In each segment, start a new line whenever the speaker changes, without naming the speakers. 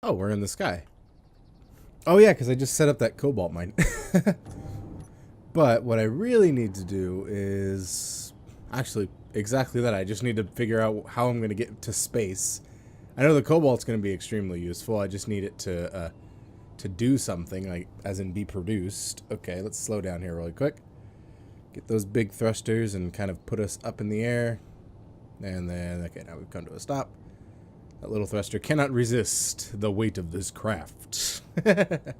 Oh, we're in the sky. Oh yeah, because I just set up that cobalt mine. But what I really need to do is actually exactly that. I just need to figure out how I'm going to get to space. I know the cobalt's going to be extremely useful. I just need it to do something, like as in be produced. Okay, let's slow down here really quick. Get those big thrusters and kind of put us up in the air. And then, okay, now we've come to a stop. That little thruster cannot resist the weight of this craft. And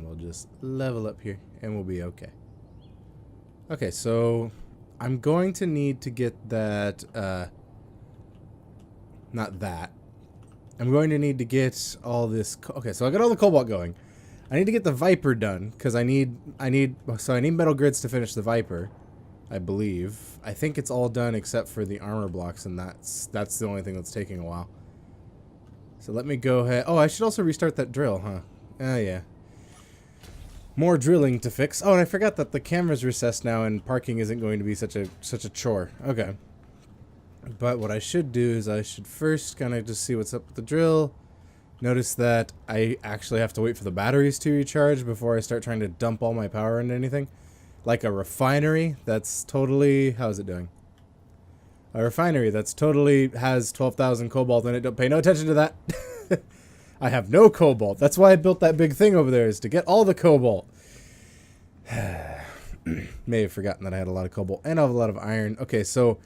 we'll just level up here and we'll be okay. Okay, so I'm going to need to get that, not that. I'm going to need to get all this, okay, so I got all the cobalt going. I need to get the Viper done, because I need metal grids to finish the Viper, I believe. I think it's all done except for the armor blocks, and that's the only thing that's taking a while. So let me go ahead. Oh, I should also restart that drill, huh? Oh, yeah. More drilling to fix. Oh, and I forgot that the camera's recessed now and parking isn't going to be such a chore. Okay. But what I should do is I should first kind of just see what's up with the drill. Notice that I actually have to wait for the batteries to recharge before I start trying to dump all my power into anything. Like a refinery that's totally... How's it doing? A refinery that's totally has 12,000 cobalt in it. Don't pay no attention to that. I have no cobalt. That's why I built that big thing over there, is to get all the cobalt. May have forgotten that I had a lot of cobalt and I have a lot of iron. Okay, so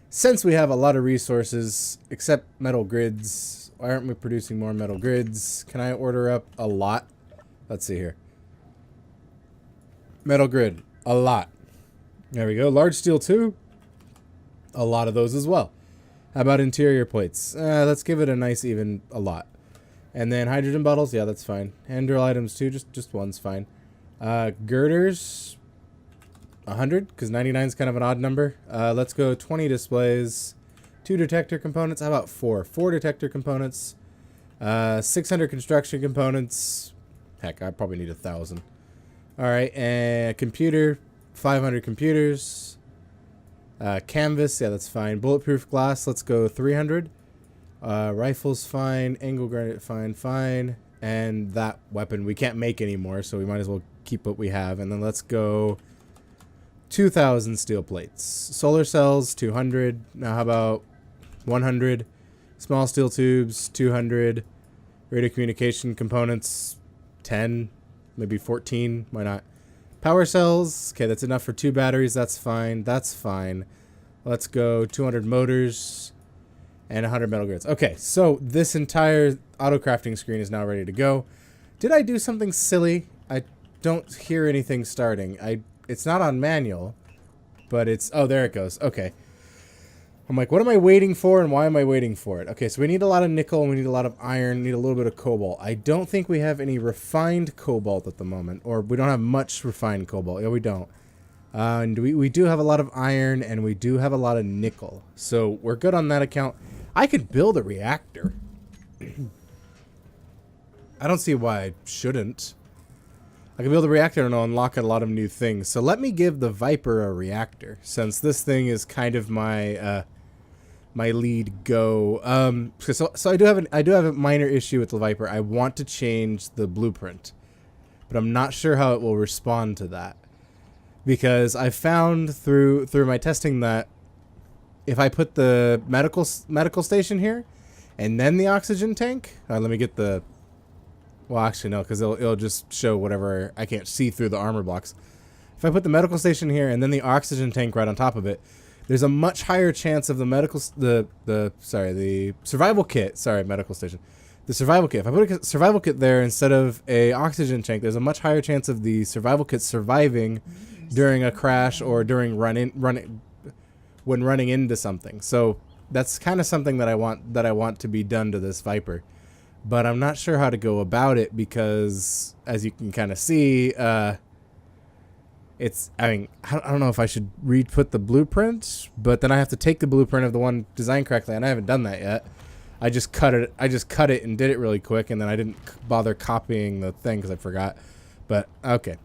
since we have a lot of resources, except metal grids, why aren't we producing more metal grids? Can I order up a lot? Let's see here. Metal grid, a lot. There we go. Large steel too. A lot of those as well. How about interior plates? Let's give it a nice even a lot. And then hydrogen bottles, yeah, that's fine. Hand drill items too, just one's fine. Girders, 100, because 99 is kind of an odd number. Let's go 20 displays, 2 detector components. How about 4? 4 detector components, 600 construction components. Heck, I probably need 1,000. All right, and computer, 500 computers. Canvas, yeah, that's fine. Bulletproof glass, let's go 300. Rifles, fine. Angle granite, fine. And that weapon we can't make anymore, so we might as well keep what we have. And then let's go 2,000 steel plates. Solar cells, 200. Now how about 100? Small steel tubes, 200. Radio communication components, 10. Maybe 14. Why not? Power cells. Okay, that's enough for 2 batteries. That's fine. That's fine. Let's go 200 motors. And 100 metal grids. Okay, so this entire auto crafting screen is now ready to go. Did I do something silly? I don't hear anything starting. It's not on manual, but it's... Oh, there it goes. Okay. I'm like, what am I waiting for and why am I waiting for it? Okay, so we need a lot of nickel and we need a lot of iron, need a little bit of cobalt. I don't think we have any refined cobalt at the moment, or we don't have much refined cobalt. Yeah, we don't. And we do have a lot of iron and we do have a lot of nickel. So we're good on that account. I could build a reactor. I don't see why I shouldn't. I can build a reactor and I'll unlock a lot of new things. So let me give the Viper a reactor, since this thing is kind of my my lead go. So I do have a minor issue with the Viper. I want to change the blueprint, but I'm not sure how it will respond to that, because I found through my testing that if I put the medical station here, and then the oxygen tank. Let me get the. Well, actually no, because it'll just show whatever I can't see through the armor blocks. If I put the medical station here and then the oxygen tank right on top of it, there's a much higher chance of the survival kit. Sorry, medical station. The survival kit. If I put a survival kit there instead of a oxygen tank, there's a much higher chance of the survival kit surviving during a crash or during when running into something. So that's kind of something that I want to be done to this Viper, but I'm not sure how to go about it, because as you can kind of see, I don't know if I should re-put the blueprint, but then I have to take the blueprint of the one designed correctly, and I haven't done that yet. I just cut it and did it really quick, and then I didn't bother copying the thing because I forgot. But okay,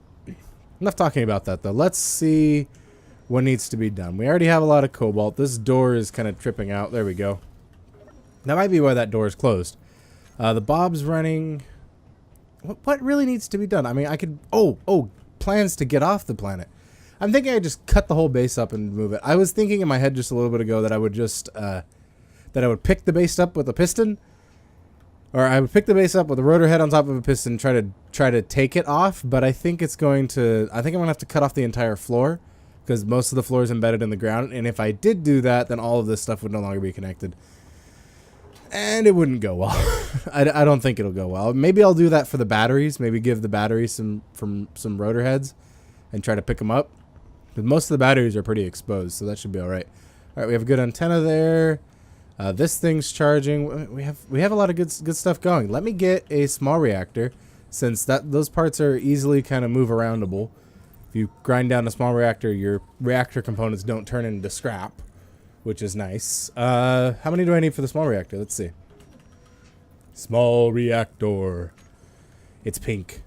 enough talking about that though. Let's see what needs to be done. We already have a lot of cobalt. This door is kind of tripping out. There we go. That might be why that door is closed. The Bob's running. What really needs to be done? I mean, I could... Oh, plans to get off the planet. I'm thinking I just cut the whole base up and move it. I was thinking in my head just a little bit ago that I would just... that I would pick the base up with a piston. Or I would pick the base up with a rotor head on top of a piston, try to take it off, but I think it's going to... I think I'm going to have to cut off the entire floor, because most of the floor is embedded in the ground, and if I did do that, then all of this stuff would no longer be connected. And it wouldn't go well. I don't think it'll go well. Maybe I'll do that for the batteries. Maybe give the batteries some rotor heads and try to pick them up. But most of the batteries are pretty exposed, so that should be all right. All right, we have a good antenna there. This thing's charging. We have a lot of good stuff going. Let me get a small reactor, since those parts are easily kind of move aroundable. If you grind down a small reactor, your reactor components don't turn into scrap, which is nice. How many do I need for the small reactor? Let's see. Small reactor. It's pink.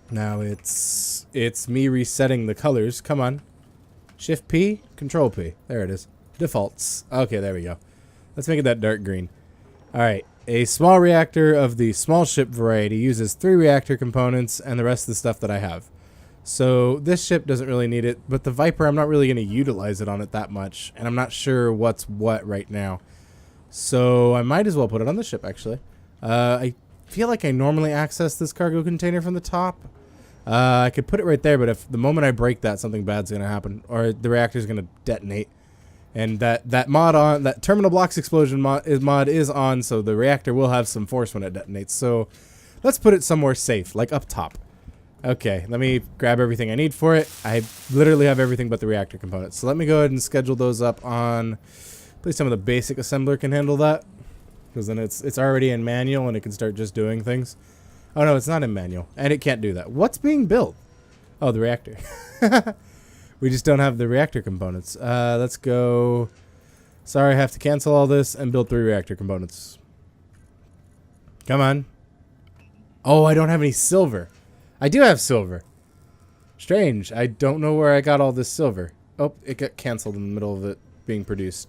Now it's me resetting the colors. Come on. Shift P, Control P. There it is. Defaults. Okay, there we go. Let's make it that dark green. Alright. A small reactor of the small ship variety uses 3 reactor components and the rest of the stuff that I have. So this ship doesn't really need it, but the Viper, I'm not really going to utilize it on it that much, and I'm not sure what's what right now. So I might as well put it on the ship, actually. I feel like I normally access this cargo container from the top. I could put it right there, but if the moment I break that, something bad's going to happen, or the reactor's going to detonate. And that terminal blocks explosion mod is on, so the reactor will have some force when it detonates. So let's put it somewhere safe, like up top. Okay, let me grab everything I need for it. I literally have everything but the reactor components. So let me go ahead and schedule those up on... Please tell me the basic assembler can handle that. Because then it's already in manual and it can start just doing things. Oh no, it's not in manual. And it can't do that. What's being built? Oh, the reactor. We just don't have the reactor components. Let's go... Sorry, I have to cancel all this and build 3 reactor components. Come on. Oh, I don't have any silver. I do have silver. Strange. I don't know where I got all this silver. Oh, it got canceled in the middle of it being produced.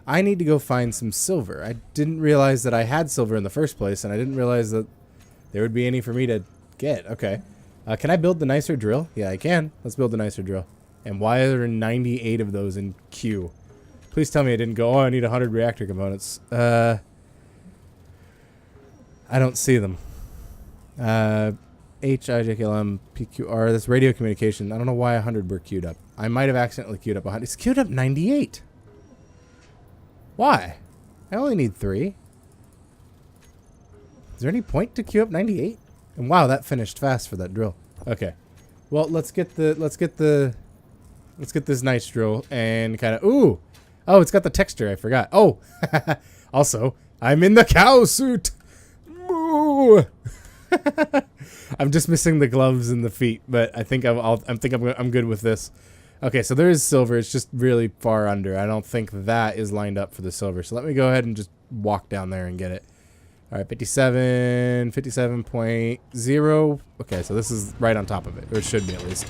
I need to go find some silver. I didn't realize that I had silver in the first place, and I didn't realize that there would be any for me to get. Okay. Can I build the nicer drill? Yeah, I can. Let's build the nicer drill. And why are there 98 of those in queue? Please tell me I didn't go, oh, I need 100 reactor components. I don't see them. HIJKLM PQR, this radio communication. I don't know why 100 were queued up. I might have accidentally queued up 100. It's queued up 98. Why? I only need 3. Is there any point to queue up 98? And wow, that finished fast for that drill. Okay. Well, let's get this nice drill and kind of... Ooh! Oh, it's got the texture. I forgot. Oh! Also, I'm in the cow suit! Moo! I'm just missing the gloves and the feet, but I think I'm good with this. Okay, so there is silver. It's just really far under. I don't think that is lined up for the silver. So let me go ahead and just walk down there and get it. All right, 57.0. Okay, so this is right on top of it, or it should be at least.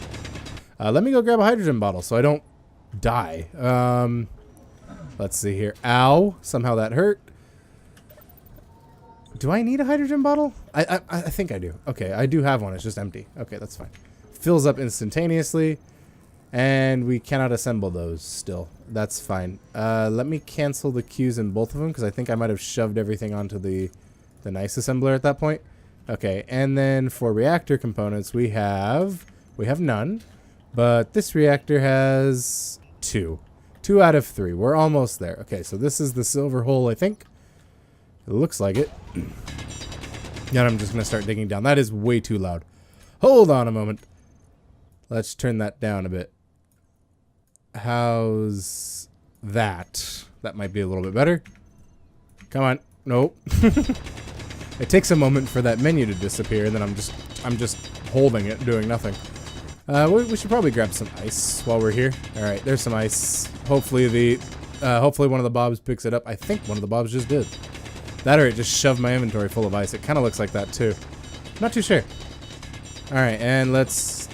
Let me go grab a hydrogen bottle so I don't die. Let's see here. Ow! Somehow that hurt. Do I need a hydrogen bottle? I think I do. Okay, I do have one. It's just empty. Okay, that's fine. Fills up instantaneously. And we cannot assemble those still. That's fine. Let me cancel the queues in both of them because I think I might have shoved everything onto the nice assembler at that point. Okay, and then for reactor components, we have none. But this reactor has 2. 2 out of 3. We're almost there. Okay, so this is the silver hole, I think. It looks like it. And I'm just going to start digging down. That is way too loud. Hold on a moment. Let's turn that down a bit. How's that? That might be a little bit better. Come on. Nope. It takes a moment for that menu to disappear, and then I'm just holding it, doing nothing. We should probably grab some ice while we're here. All right, there's some ice. Hopefully one of the bobs picks it up. I think one of the bobs just did. That or it just shoved my inventory full of ice. It kind of looks like that too. Not too sure. All right, and let's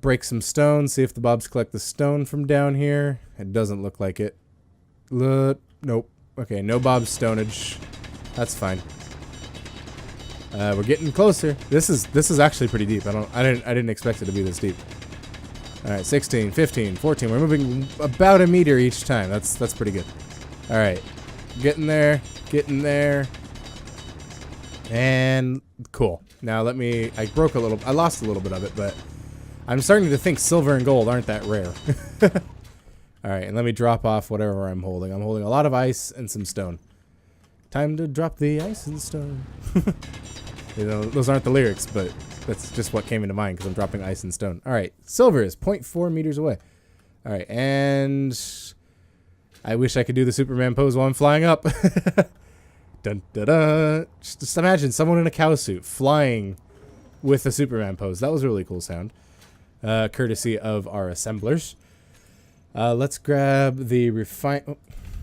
break some stone. See if the bobs collect the stone from down here. It doesn't look like it. Nope. Okay, no bob's stonage. That's fine. We're getting closer. This is actually pretty deep. I didn't expect it to be this deep. All right, 16, 15, 14. We're moving about a meter each time. That's pretty good. All right, getting there, getting there, and cool. Now I lost a little bit of it, but I'm starting to think silver and gold aren't that rare. All right, and let me drop off whatever I'm holding. I'm holding a lot of ice and some stone. Time to drop the ice and stone. You know, those aren't the lyrics, but that's just what came into mind because I'm dropping ice and stone. All right, silver is 0.4 meters away. All right, and I wish I could do the Superman pose while I'm flying up. Dun, da, da. Just imagine someone in a cow suit flying with a Superman pose. That was a really cool sound, courtesy of our assemblers. Let's grab the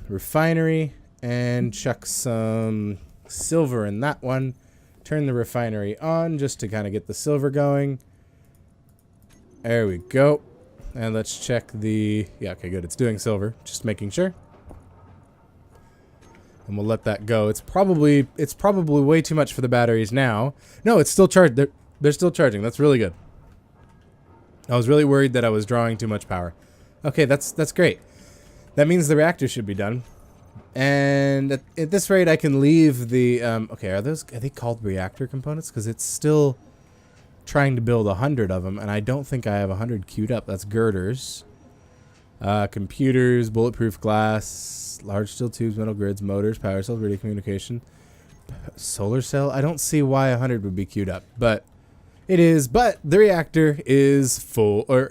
refinery and chuck some silver in that one. Turn the refinery on just to kind of get the silver going. There we go. And let's check the... Yeah, okay, good. It's doing silver. Just making sure. And we'll let that go. It's probably way too much for the batteries now. No, it's still charged. They're still charging. That's really good. I was really worried that I was drawing too much power. Okay, that's great. That means the reactor should be done. And at this rate, I can leave the... okay, are they called reactor components? Because it's still trying to build 100 of them, and I don't think I have 100 queued up. That's girders. Computers, bulletproof glass, large steel tubes, metal grids, motors, power cells, radio communication, solar cell. I don't see why 100 would be queued up, but it is. But the reactor is full, or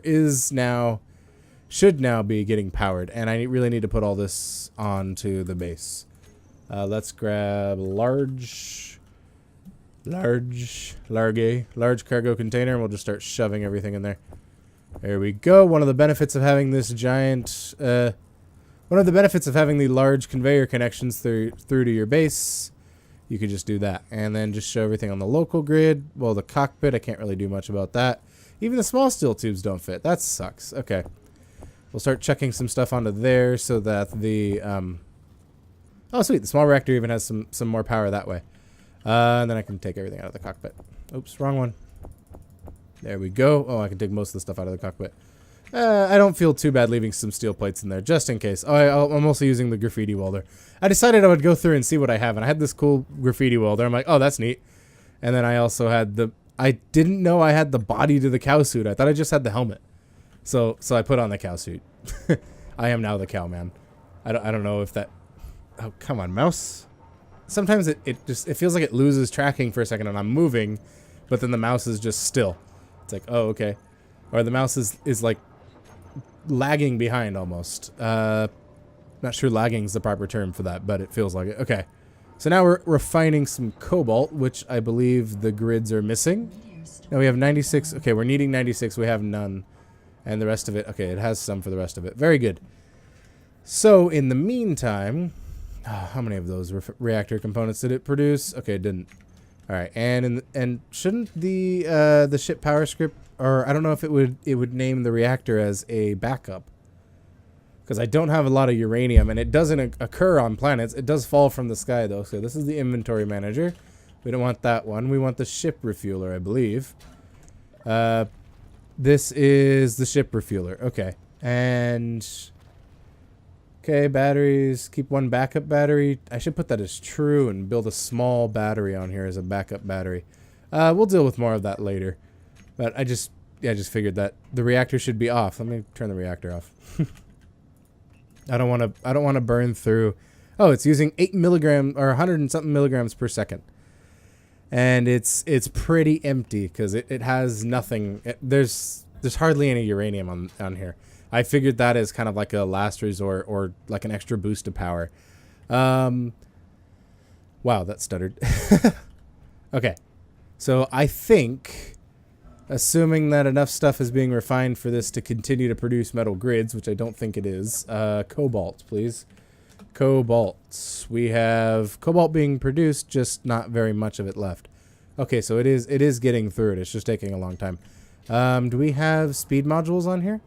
should now be getting powered, and I really need to put all this onto the base. Let's grab large cargo container, and we'll just start shoving everything in there. There we go. One of the benefits of having this giant, one of the benefits of having the large conveyor connections through to your base, you could just do that, and then just show everything on the local grid. Well, the cockpit, I can't really do much about that. Even the small steel tubes don't fit. That sucks. Okay. We'll start chucking some stuff onto there so that the... oh, sweet. The small reactor even has some more power that way. And then I can take everything out of the cockpit. Oops, wrong one. There we go. Oh, I can take most of the stuff out of the cockpit. I don't feel too bad leaving some steel plates in there, just in case. Oh, I'm also using the graffiti welder. I decided I would go through and see what I have, and I had this cool graffiti welder. I'm like, oh, that's neat. And then I also had I didn't know I had the body to the cow suit. I thought I just had the helmet. So I put on the cow suit. I am now the cow man. I don't know if that... Oh, come on, mouse. Sometimes it feels like it loses tracking for a second and I'm moving, but then the mouse is just still. It's like, oh, okay. Or the mouse is like lagging behind almost. Not sure lagging is the proper term for that, but it feels like it. Okay. So now we're refining some cobalt, which I believe the grids are missing. Now we have 96. Okay, we're needing 96. We have none. And the rest of it, okay, it has some for the rest of it. Very good. So in the meantime, how many of those reactor components did it produce? Okay, it didn't. All right, and shouldn't the ship power script, or I don't know if it would name the reactor as a backup, because I don't have a lot of uranium, and it doesn't occur on planets. It does fall from the sky though. So this is the inventory manager. We don't want that one. We want the ship refueler, I believe. This is the ship refueler. Okay. And... okay, batteries. Keep one backup battery. I should put that as true and build a small battery on here as a backup battery. We'll deal with more of that later. But I just figured that the reactor should be off. Let me turn the reactor off. I don't want to burn through... oh, it's using 8 milligrams or 100 and something milligrams per second. And it's pretty empty because it has nothing. There's hardly any uranium on here. I figured that as kind of like a last resort or like an extra boost of power. Wow, that stuttered. Okay, so I think, assuming that enough stuff is being refined for this to continue to produce metal grids, which I don't think it is, cobalt, please. Cobalt. We have cobalt being produced, just not very much of it left. Okay, so it is getting through it. It's just taking a long time. Do we have speed modules on here?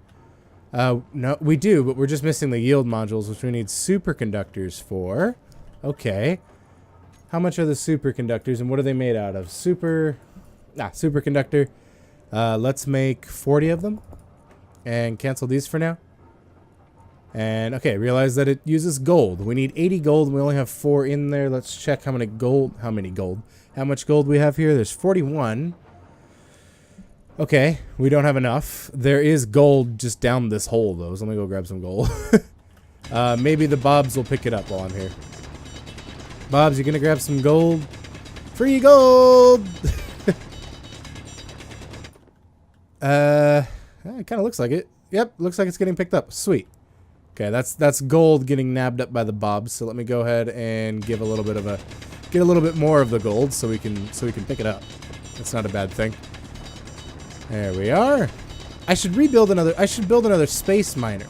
No, we do, but we're just missing the yield modules, which we need superconductors for. Okay. How much are the superconductors and what are they made out of? Superconductor. Let's make 40 of them and cancel these for now. And okay, realize that it uses gold. We need 80 gold and we only have 4 in there. Let's check how much gold we have here. There's 41. Okay, we don't have enough. There is gold just down this hole though, so let me go grab some gold. Maybe the Bobs will pick it up while I'm here. Bobs, you gonna grab some gold? Free gold! It kind of looks like it. Yep, looks like it's getting picked up. Sweet. Okay, that's gold getting nabbed up by the Bobs. So let me go ahead and give a little bit of get a little bit more of the gold so we can pick it up. That's not a bad thing. There we are. I should build another space miner.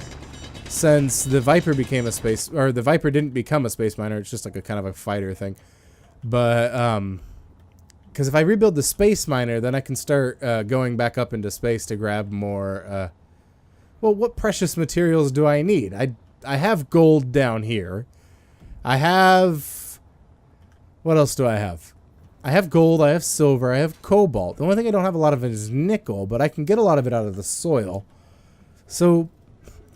Since the Viper became a space, or the Viper didn't become a space miner, it's just like a kind of a fighter thing. But because if I rebuild the space miner, then I can start going back up into space to grab more. Well, what precious materials do I need? I have gold down here. I have. What else do I have? I have gold. I have silver. I have cobalt. The only thing I don't have a lot of is nickel, but I can get a lot of it out of the soil. So,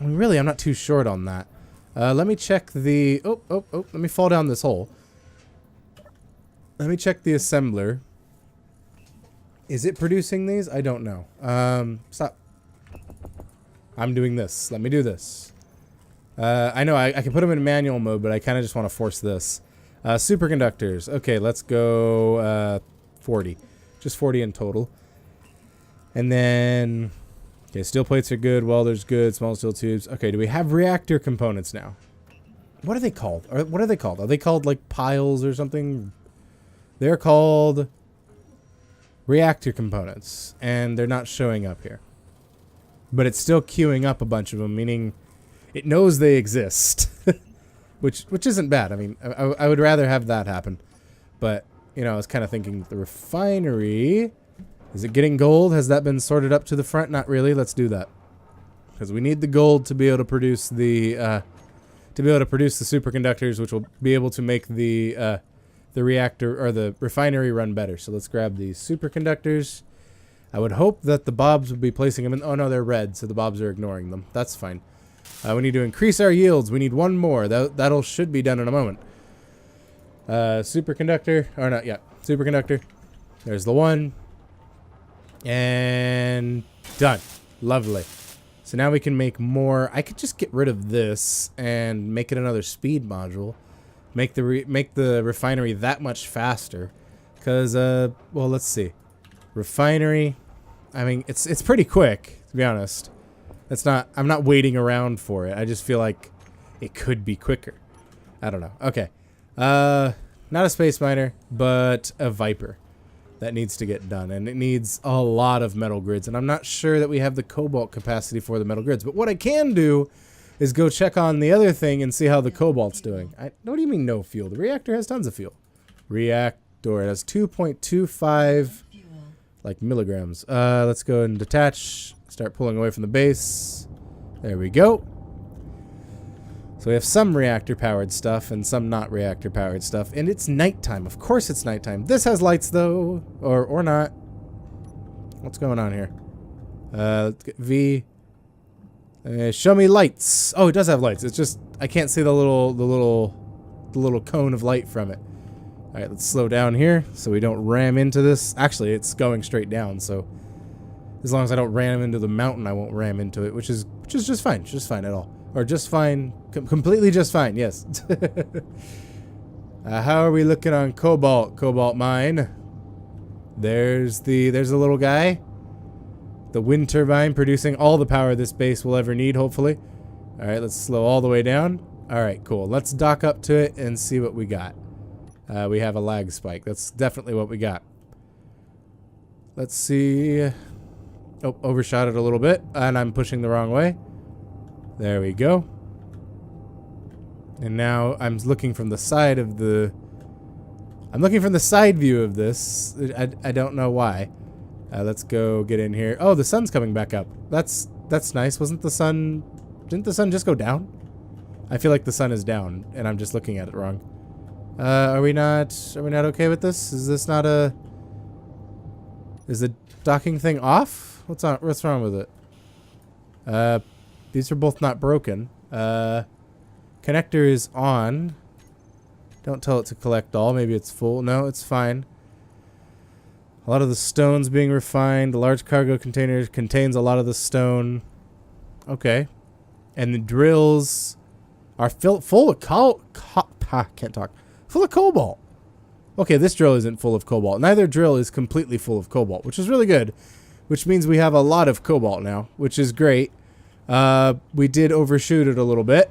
I mean, really, I'm not too short on that. Let me check the. Oh! Let me fall down this hole. Let me check the assembler. Is it producing these? I don't know. Stop. I'm doing this. Let me do this. I know I can put them in manual mode, but I kind of just want to force this. Superconductors. Okay, let's go 40. Just 40 in total. And then... Okay, steel plates are good. Welders good. Small steel tubes. Okay, do we have reactor components now? What are they called? What are they called? Are they called like piles or something? They're called reactor components. And they're not showing up here. But it's still queuing up a bunch of them, meaning it knows they exist. which isn't bad. I mean, I would rather have that happen. But, you know, I was kind of thinking the refinery... Is it getting gold? Has that been sorted up to the front? Not really. Let's do that. Because we need the gold to be able to produce the superconductors, which will be able to make the reactor or the refinery run better. So let's grab these superconductors. I would hope that the Bobs would be placing them in... Oh, no, they're red, so the Bobs are ignoring them. That's fine. We need to increase our yields. We need one more. That'll should be done in a moment. Superconductor. Or not yet. Superconductor. There's the one. And done. Lovely. So now we can make more. I could just get rid of this and make it another speed module. Make the refinery that much faster. Because, well, let's see. Refinery. I mean, it's pretty quick, to be honest. I'm not waiting around for it. I just feel like it could be quicker. I don't know. Okay. Not a space miner, but a Viper. That needs to get done, and it needs a lot of metal grids, and I'm not sure that we have the cobalt capacity for the metal grids, but what I can do is go check on the other thing and see how the cobalt's doing. What do you mean no fuel? The reactor has tons of fuel. Reactor, it has 2.25 like milligrams. Let's go and detach, start pulling away from the base. There we go. So we have some reactor-powered stuff and some not reactor-powered stuff. And it's nighttime. Of course it's nighttime. This has lights, though. Or not. What's going on here? Let's get V. Show me lights. Oh, it does have lights. It's just I can't see the little cone of light from it. All right, let's slow down here so we don't ram into this. Actually, it's going straight down, so as long as I don't ram into the mountain, I won't ram into it, which is just fine. Just fine at all. Or just fine. Completely just fine, yes. How are we looking on cobalt? Cobalt mine. There's the little guy. The wind turbine producing all the power this base will ever need, hopefully. Alright, let's slow all the way down. Alright, cool. Let's dock up to it and see what we got. We have a lag spike. That's definitely what we got. Let's see. Oh, overshot it a little bit, and I'm pushing the wrong way. There we go. And now I'm looking from the side of the... I'm looking from the side view of this. I don't know why. Let's go get in here. Oh, the sun's coming back up. That's nice. Didn't the sun just go down? I feel like the sun is down, and I'm just looking at it wrong. Are we not okay with this? Is this not a... Is the docking thing off? What's wrong with it? These are both not broken. Connector is on. Don't tell it to collect all. Maybe it's full. No, it's fine. A lot of the stone's being refined. The large cargo container contains a lot of the stone. Okay. And the drills are full of can't talk. Full of cobalt. Okay, this drill isn't full of cobalt. Neither drill is completely full of cobalt, which is really good. Which means we have a lot of cobalt now, which is great. We did overshoot it a little bit.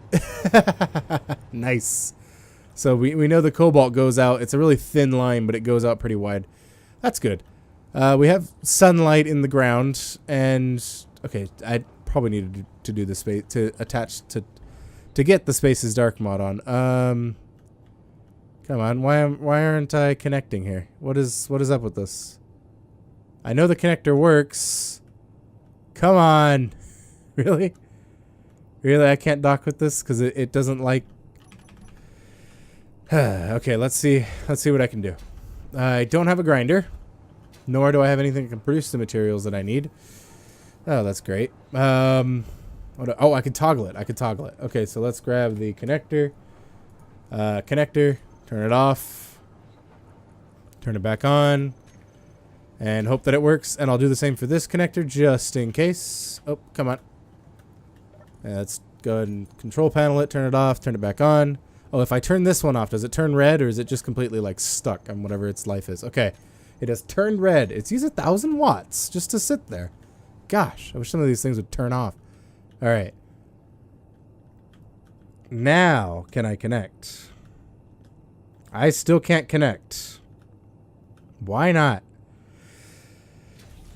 Nice. So we know the cobalt goes out. It's a really thin line, but it goes out pretty wide. That's good. We have sunlight in the ground, and okay, I probably needed to do the space to attach to get the Spaces Dark mod on. Come on, why aren't I connecting here? What is up with this? I know the connector works. Come on. Really? Really, I can't dock with this because it doesn't like... Okay, let's see what I can do. I don't have a grinder, nor do I have anything that can produce the materials that I need. Oh, that's great. Oh, I can toggle it. Okay, so let's grab the connector. Connector, turn it off, turn it back on, and hope that it works. And I'll do the same for this connector just in case. Oh, come on. Let's go ahead and control panel it, turn it off, turn it back on. Oh, if I turn this one off, does it turn red, or is it just completely like stuck on whatever its life is? Okay, it has turned red. It's used 1,000 watts just to sit there. Gosh, I wish some of these things would turn off. All right. Now, can I connect? I still can't connect. Why not?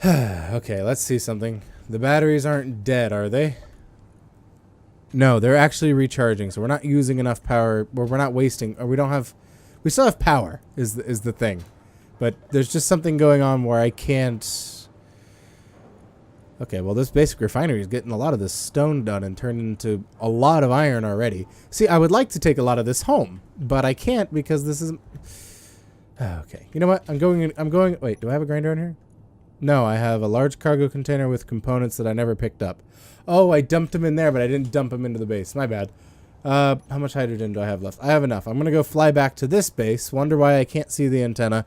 Okay, let's see something. The batteries aren't dead, are they? No, they're actually recharging, so we're not using enough power, or we're not wasting, or we still have power, is the thing. But there's just something going on where I can't... Okay, well, this basic refinery is getting a lot of this stone done and turned into a lot of iron already. See, I would like to take a lot of this home, but I can't because this isn't... Okay, you know what? I'm going... Wait, do I have a grinder on here? No, I have a large cargo container with components that I never picked up. Oh, I dumped them in there, but I didn't dump them into the base. My bad. How much hydrogen do I have left? I have enough. I'm going to go fly back to this base, wonder why I can't see the antenna,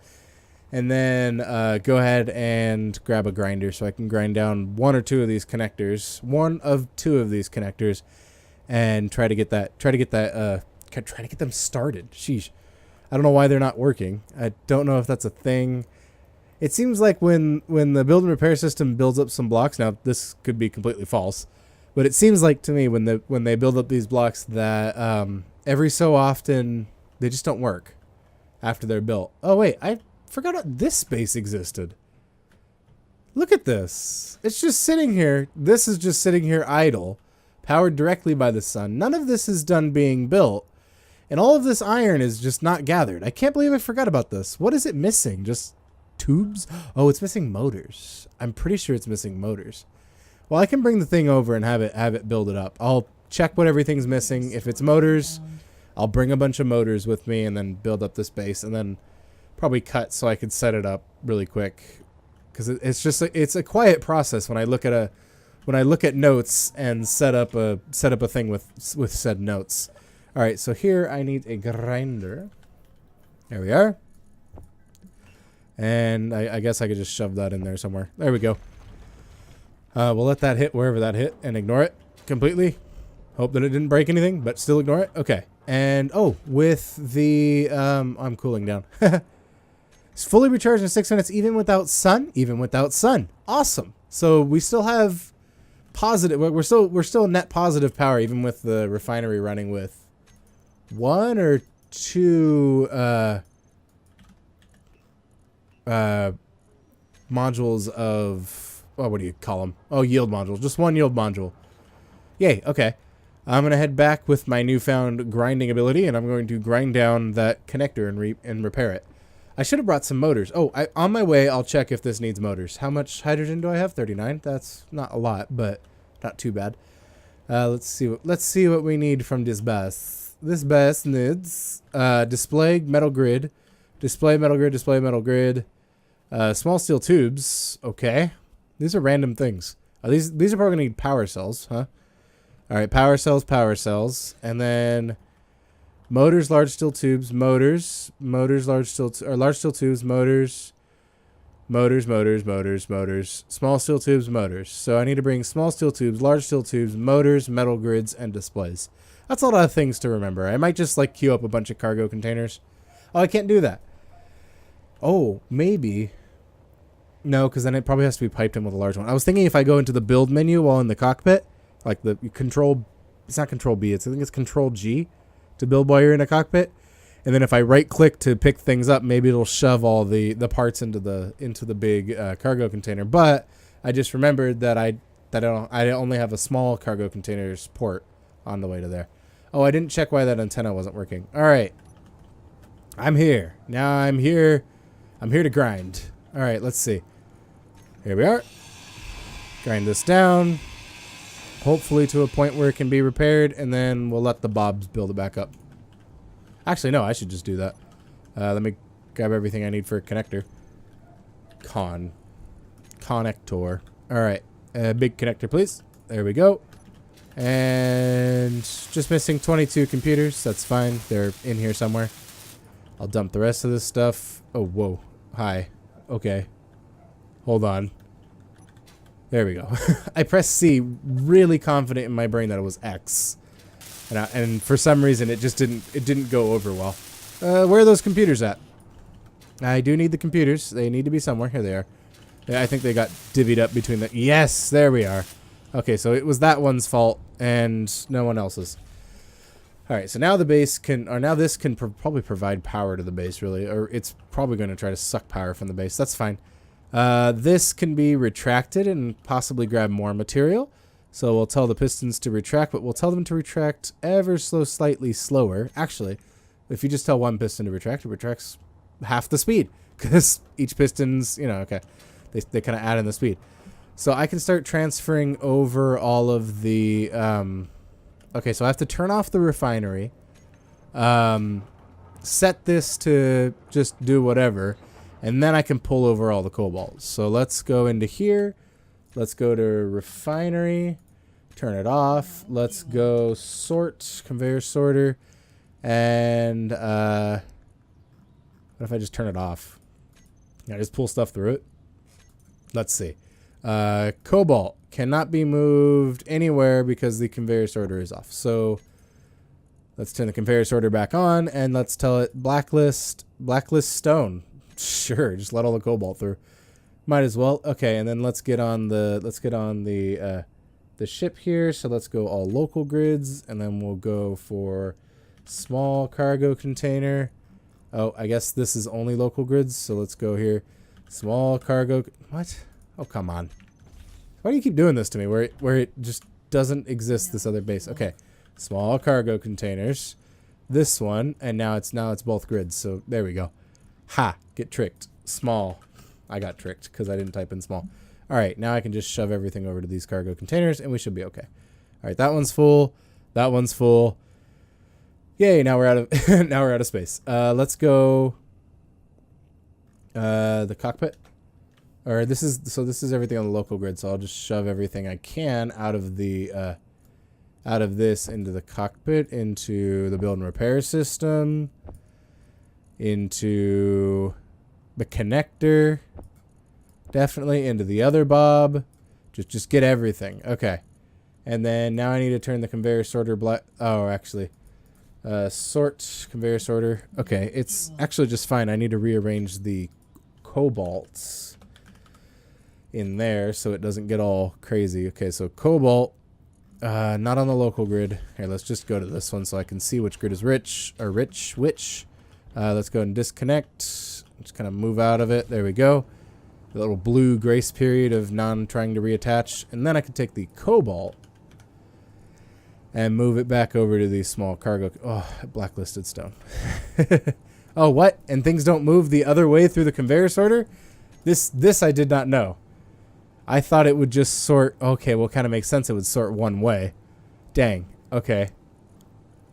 and then go ahead and grab a grinder so I can grind down one or two of these connectors. One of two of these connectors, and try to get them started. Sheesh. I don't know why they're not working. I don't know if that's a thing. It seems like when the build and repair system builds up some blocks, now this could be completely false, but it seems like to me when they build up these blocks that every so often they just don't work after they're built. Oh wait, I forgot this space existed. Look at this. It's just sitting here. This is just sitting here idle, powered directly by the sun. None of this is done being built, and all of this iron is just not gathered. I can't believe I forgot about this. What is it missing? Just tubes? Oh, it's missing motors. I'm pretty sure it's missing motors. Well, I can bring the thing over and have it build it up. I'll check what everything's missing. If it's motors, I'll bring a bunch of motors with me and then build up this base, and then probably cut so I can set it up really quick. Because it's a quiet process when I look at notes and set up a thing with said notes. All right, so here I need a grinder. There we are. And I guess I could just shove that in there somewhere. There we go. We'll let that hit wherever that hit and ignore it completely. Hope that it didn't break anything, but still ignore it. Okay. And, oh, with the... I'm cooling down. It's fully recharged in 6 minutes, even without sun? Even without sun. Awesome. So we still have positive... We're still net positive power, even with the refinery running with 1 or 2... modules of, oh, what do you call them? Oh, yield modules. Just 1 yield module. Yay, okay. I'm going to head back with my newfound grinding ability, and I'm going to grind down that connector and repair it. I should have brought some motors. Oh, on my way, I'll check if this needs motors. How much hydrogen do I have? 39. That's not a lot, but not too bad. Let's see what we need from this bus. This bus needs display metal grid, display metal grid, display metal grid, small steel tubes. Okay, these are random things. These are probably gonna need power cells, huh? All right, power cells, and then motors, large steel tubes, motors, large steel tubes, motors, small steel tubes, motors. So I need to bring small steel tubes, large steel tubes, motors, metal grids, and displays. That's a lot of things to remember. I might just like queue up a bunch of cargo containers. Oh, I can't do that. Oh, maybe. No, because then it probably has to be piped in with a large one. I was thinking if I go into the build menu while in the cockpit, like the control, it's not control B, I think it's control G to build while you're in a cockpit. And then if I right click to pick things up, maybe it'll shove all the parts into the big cargo container. But I just remembered that I only have a small cargo container's port on the way to there. Oh, I didn't check why that antenna wasn't working. All right. I'm here. Now I'm here. I'm here to grind. All right, let's see. Here we are. Grind this down. Hopefully to a point where it can be repaired, and then we'll let the bobs build it back up. Actually, no, I should just do that. Let me grab everything I need for a connector. Connector. All right, big connector, please. There we go. And just missing 22 computers. That's fine. They're in here somewhere. I'll dump the rest of this stuff. Oh, whoa. Hi. Okay. Hold on. There we go. I pressed C, really confident in my brain that it was X. And for some reason, it just didn't go over well. Where are those computers at? I do need the computers. They need to be somewhere. Here they are. I think they got divvied up between the... Yes, there we are. Okay, so it was that one's fault and no one else's. All right, so now the base can... Or now this can probably provide power to the base, really. Or it's probably going to try to suck power from the base. That's fine. This can be retracted and possibly grab more material. So we'll tell the pistons to retract, but we'll tell them to retract ever so slightly slower. Actually, if you just tell one piston to retract, it retracts half the speed. Because each piston's, you know, okay. They kind of add in the speed. So I can start transferring over all of the... okay, so I have to turn off the refinery. Set this to just do whatever. And then I can pull over all the cobalt. So let's go into here. Let's go to refinery. Turn it off. Let's go sort. Conveyor sorter. And what if I just turn it off? Can I just pull stuff through it? Let's see. Cobalt cannot be moved anywhere because the conveyor sorter is off. So let's turn the conveyor sorter back on and let's tell it blacklist stone. Sure, just let all the cobalt through. Might as well. Okay, and then let's get on the ship here. So let's go all local grids, and then we'll go for small cargo container. Oh, I guess this is only local grids. So let's go here. Small cargo. What? Oh, come on. Why do you keep doing this to me? Where it just doesn't exist. This other base. Okay, small cargo containers. This one, and now it's both grids. So there we go. Ha! Get tricked. Small. I got tricked because I didn't type in small. All right, now I can just shove everything over to these cargo containers, and we should be okay. All right, that one's full. That one's full. Yay! Now we're out of now we're out of space. Let's go. The cockpit. Or this is everything on the local grid. So I'll just shove everything I can out of the out of this into the cockpit, into the build and repair system, into the connector, definitely into the other bob. Just get everything. Okay. And then now I need to turn the conveyor sorter black. Oh, actually, sort conveyor sorter. Okay, it's actually just fine. I need to rearrange the cobalts in there so it doesn't get all crazy. Okay, so cobalt, not on the local grid. Here, let's just go to this one so I can see which grid is which. Let's go and disconnect. Just kind of move out of it. There we go. The little blue grace period of trying to reattach. And then I can take the cobalt and move it back over to the small cargo. Oh, blacklisted stone. Oh, what? And things don't move the other way through the conveyor sorter? This I did not know. I thought it would just sort... Okay, well, it kind of makes sense. It would sort one way. Dang. Okay.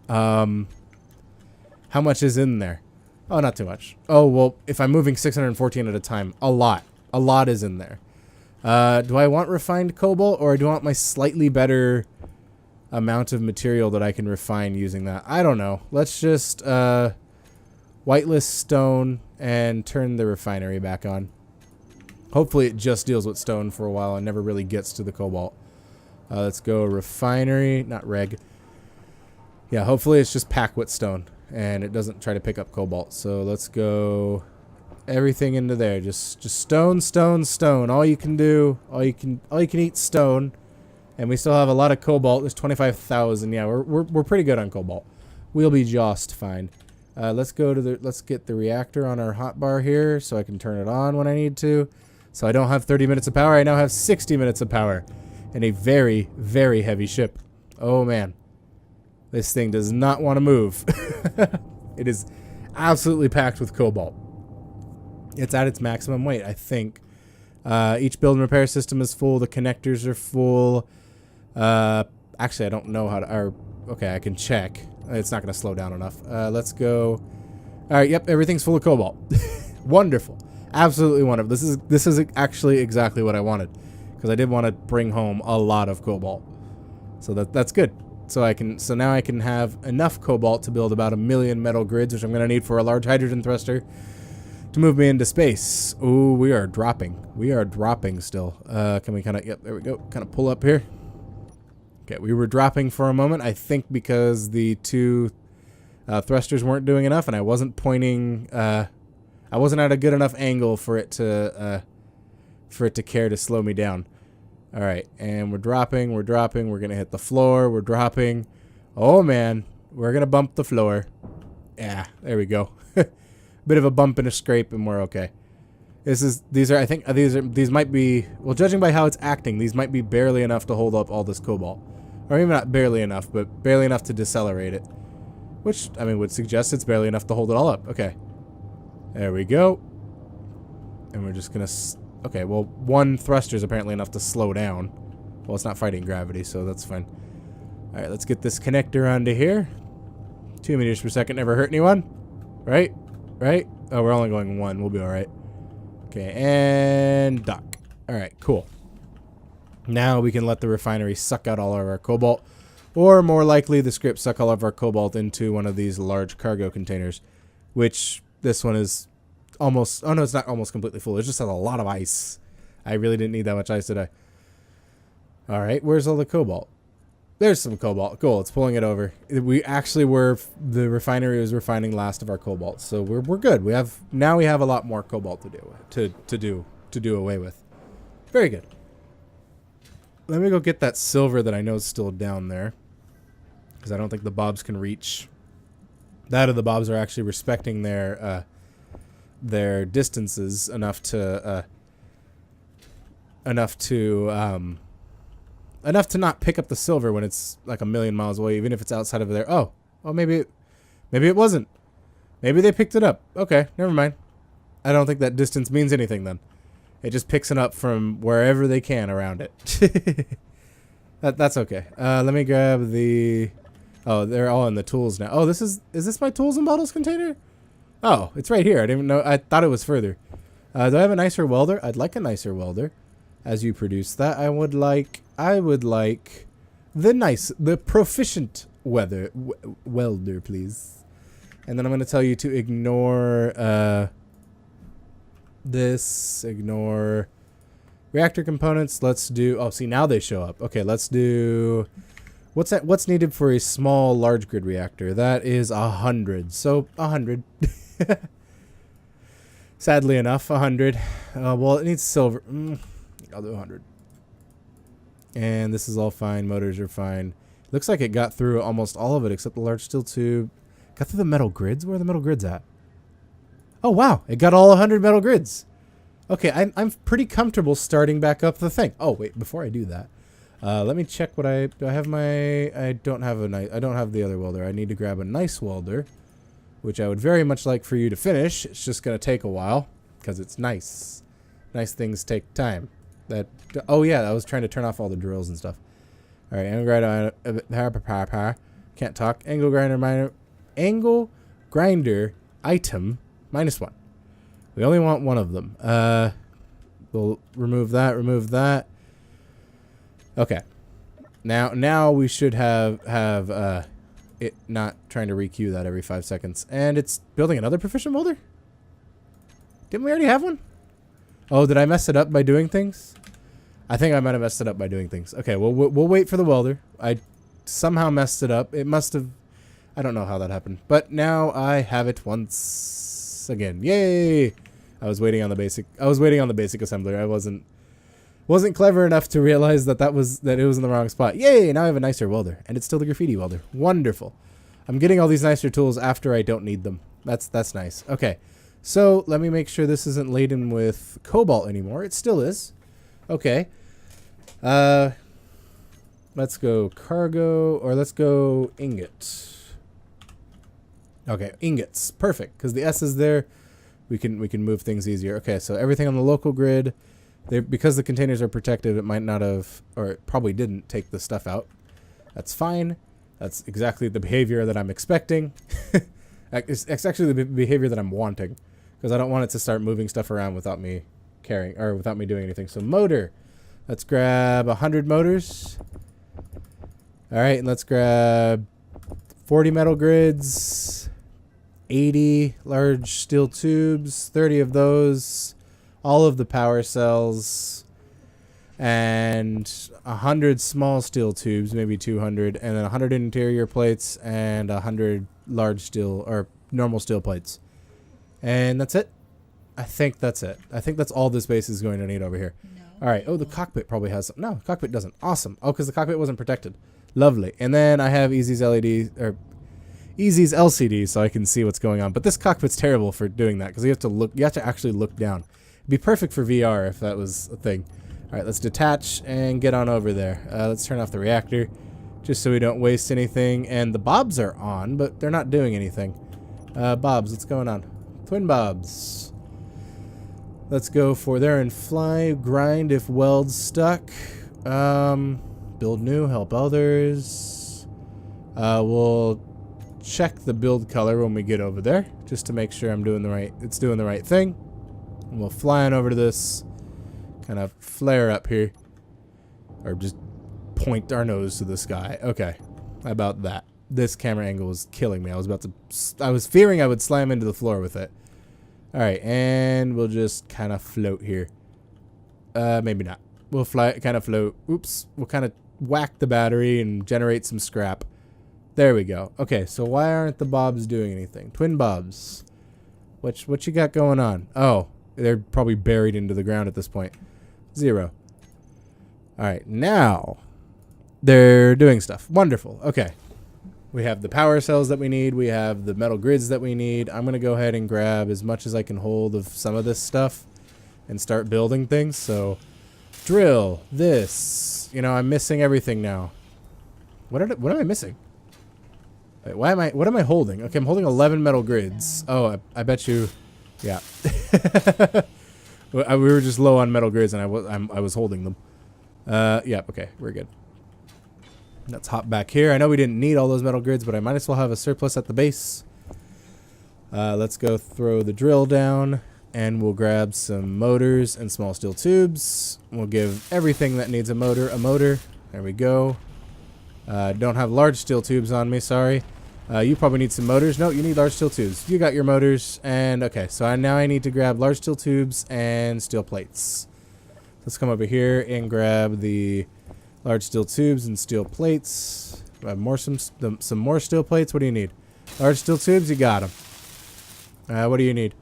How much is in there? Oh, not too much. Oh, well, if I'm moving 614 at a time, a lot. A lot is in there. Do I want refined cobalt, or do I want my slightly better amount of material that I can refine using that? I don't know. Let's just whitelist stone and turn the refinery back on. Hopefully it just deals with stone for a while and never really gets to the cobalt. Let's go refinery, not reg. Yeah, hopefully it's just packed with stone and it doesn't try to pick up cobalt. So let's go everything into there. Just stone, stone, stone. All you can do, all you can eat stone. And we still have a lot of cobalt. There's 25,000. Yeah, we're pretty good on cobalt. We'll be just fine. Let's get the reactor on our hotbar here so I can turn it on when I need to. So I don't have 30 minutes of power. I now have 60 minutes of power. And a very, very heavy ship. Oh man. This thing does not want to move. It is absolutely packed with cobalt. It's at its maximum weight, I think. Each build and repair system is full. The connectors are full. Actually, I don't know how to... okay, I can check. It's not going to slow down enough. Let's go... Alright, yep, everything's full of cobalt. Wonderful. Absolutely wonderful. This is actually exactly what I wanted. Because I did want to bring home a lot of cobalt. So that's good. So now I can have enough cobalt to build about 1 million metal grids, which I'm going to need for a large hydrogen thruster to move me into space. Ooh, we are dropping. We are dropping still. Can we kind of... Yep, there we go. Kind of pull up here. Okay, we were dropping for a moment. I think because the two thrusters weren't doing enough, and I wasn't pointing... I wasn't at a good enough angle for it to care to slow me down. All right, and we're dropping. We're dropping. We're gonna hit the floor. We're dropping. Oh man, we're gonna bump the floor. Yeah, there we go. Bit of a bump and a scrape, and we're okay. These might be, well, judging by how it's acting, these might be barely enough to hold up all this cobalt. Or even not barely enough, but barely enough to decelerate it. Which, I mean, would suggest it's barely enough to hold it all up. Okay. There we go. And we're just gonna... Okay, well, one thruster is apparently enough to slow down. Well, it's not fighting gravity, so that's fine. Alright, let's get this connector onto here. 2 meters per second never hurt anyone. Right? Right? Oh, we're only going 1. We'll be alright. Okay, and dock. Alright, cool. Now we can let the refinery suck out all of our cobalt. Or, more likely, the script suck all of our cobalt into one of these large cargo containers. Which, this one is almost... Oh, no, it's not almost completely full. It just has a lot of ice. I really didn't need that much ice today. Alright, where's all the cobalt? There's some cobalt. Cool, it's pulling it over. We actually were... The refinery was refining last of our cobalt. So we're good. Now we have a lot more cobalt to do away with. Very good. Let me go get that silver that I know is still down there. Because I don't think the bobs can reach... That or the bobs are actually respecting their distances enough to not pick up the silver when it's like 1 million miles away, even if it's outside of there. Oh, maybe it wasn't. Maybe they picked it up. Okay, never mind. I don't think that distance means anything then. It just picks it up from wherever they can around it. That's okay. Let me grab the... Oh, they're all in the tools now. Oh, is this my tools and bottles container? Oh, it's right here. I didn't even know. I thought it was further. Do I have a nicer welder? I'd like a nicer welder. As you produce that, I would like the proficient welder, please. And then I'm going to tell you to ignore this, ignore reactor components. Let's do... Oh, see, now they show up. Okay, let's do... What's needed for a small large grid reactor? That is 100. So 100. Sadly enough, 100. Well, it needs silver. I'll do 100. And this is all fine. Motors are fine. Looks like it got through almost all of it except the large steel tube. Got through the metal grids? Where are the metal grids at? Oh, wow. It got all 100 metal grids. Okay, I'm pretty comfortable starting back up the thing. Oh, wait. Before I do that. Let me check what I have my... I don't have the other welder. I need to grab a nice welder, which I would very much like for you to finish. It's just going to take a while because it's nice. Nice things take time. Oh yeah, I was trying to turn off all the drills and stuff. All right, I'm going to Can't talk. Angle grinder item -1. We only want one of them. We'll remove that. Okay. Now we should have it not trying to requeue that every 5 seconds. And it's building another proficient welder? Didn't we already have one? Oh, did I mess it up by doing things? I think I might have messed it up by doing things. Okay, well, we'll wait for the welder. I somehow messed it up. It must have... I don't know how that happened. But now I have it once again. Yay! I was waiting on the basic assembler. I wasn't clever enough to realize that it was in the wrong spot. Yay! Now I have a nicer welder. And it's still the graffiti welder. Wonderful. I'm getting all these nicer tools after I don't need them. That's nice. Okay. So, let me make sure this isn't laden with cobalt anymore. It still is. Okay. Let's go cargo, or let's go ingot. Okay, ingots. Perfect, because the S is there. We can move things easier. Okay, so everything on the local grid, because the containers are protected, it might not have, or it probably didn't take the stuff out. That's fine. That's exactly the behavior that I'm expecting. It's actually the behavior that I'm wanting, because I don't want it to start moving stuff around without me carrying, or without me doing anything. So motor. Let's grab 100 motors. All right, and let's grab 40 metal grids, 80 large steel tubes, 30 of those, all of the power cells, and 100 small steel tubes, maybe 200, and then 100 interior plates and 100 large steel or normal steel plates. And that's it. I think that's it. I think that's all this base is going to need over here. No. All right. Oh, the cockpit probably has some. No, the cockpit doesn't. Awesome. Oh, because the cockpit wasn't protected. Lovely. And then I have Easy's LCD so I can see what's going on. But this cockpit's terrible for doing that because you have to look. You have to actually look down. It'd be perfect for VR if that was a thing. All right. Let's detach and get on over there. Let's turn off the reactor just so we don't waste anything. And the bobs are on, but they're not doing anything. Bobs, what's going on? Twin bobs. Let's go for there and fly, grind if weld's stuck. Build new, help others. We'll check the build color when we get over there, just to make sure it's doing the right thing. And we'll fly on over to this kind of flare up here. Or just point our nose to the sky. Okay, how about that? This camera angle was killing me. I was fearing I would slam into the floor with it. Alright, and we'll just kind of float here. Maybe not. We'll kind of float. Oops. We'll kind of whack the battery and generate some scrap. There we go. Okay, so why aren't the bobs doing anything? Twin bobs. What you got going on? Oh, they're probably buried into the ground at this point. 0. Alright, now they're doing stuff. Wonderful. Okay. We have the power cells that we need. We have the metal grids that we need. I'm going to go ahead and grab as much as I can hold of some of this stuff and start building things. So drill this. You know, I'm missing everything now. What am I missing? Wait, what am I holding? Okay, I'm holding 11 metal grids. Oh, I bet you. Yeah. We were just low on metal grids and I was holding them. Yeah, okay. We're good. Let's hop back here. I know we didn't need all those metal grids, but I might as well have a surplus at the base. Let's go throw the drill down, and we'll grab some motors and small steel tubes. We'll give everything that needs a motor a motor. There we go. Don't have large steel tubes on me, sorry. You probably need some motors. No, you need large steel tubes. You got your motors, and okay, so now I need to grab large steel tubes and steel plates. Let's come over here and grab the large steel tubes and steel plates. Some more steel plates. What do you need? Large steel tubes. You got them. What do you need?